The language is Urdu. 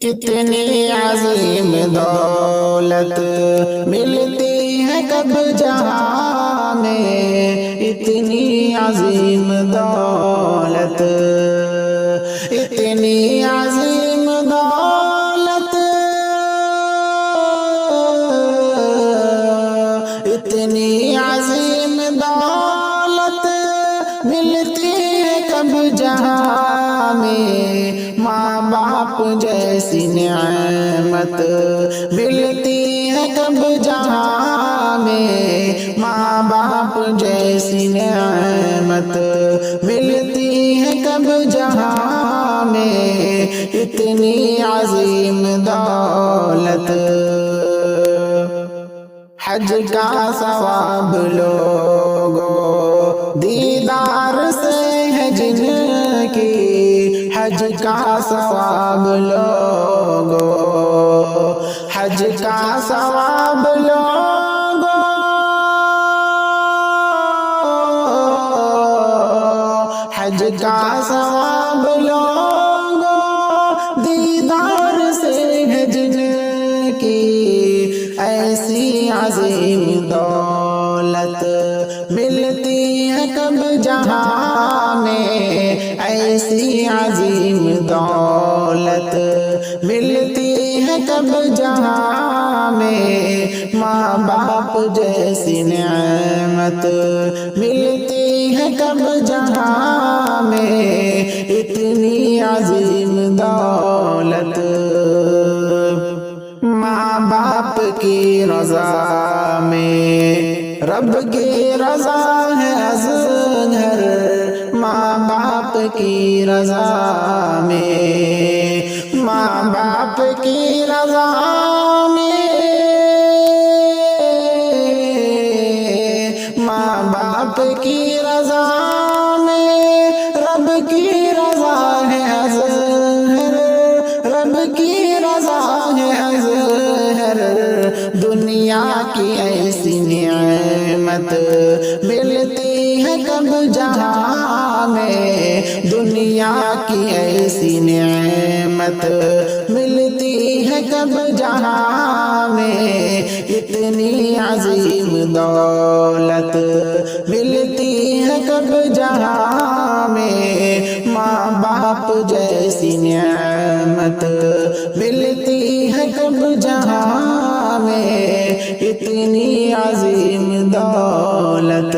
اتنی عظیم دولت ملتی ہے کب جہاں میں، اتنی عظیم دولت، اتنی عظیم دولت، اتنی عظیم دولت ملتی ہے کب جہاں میں، ماں باپ جیسی نعمت ملتی ہے کب جہاں میں، ماں باپ جیسی نعمت ملتی ہے کب جہاں میں، اتنی عظیم دولت۔ حج کا ثواب لوگو دیدار سے ہے جن کی، حج کا ثواب لوگو، حج کا ثواب لوگو، حج کا ثواب لوگو دیدار سے ہے جن کی، ایسی عظیم دولت ملتی ہے کب جہاں میں، ایسی عظیم دولت ملتی ہے کب جہاں میں، ماں باپ جیسی نعمت ملتی ہے کب جہاں میں، اتنی عظیم دولت۔ ماں باپ کی رضا میں رب کی رضا ہے ازہر، ماں باپ کی رضا میں، ماں باپ کی رضا میں، ماں باپ کی رضا میں رب کی رضا ہے ازہر، رب کی رضا ہے ازہر، دنیا کی ایسی نعمت ملتی ہے کب جہاں میں، دنیا کی ایسی نعمت ملتی ہے کب جہاں میں، اتنی عظیم دولت ملتی ہے کب جہاں میں، ماں باپ جیسی نعمت ملتی ہے کب جہاں میں، اتنی عظیم دولت۔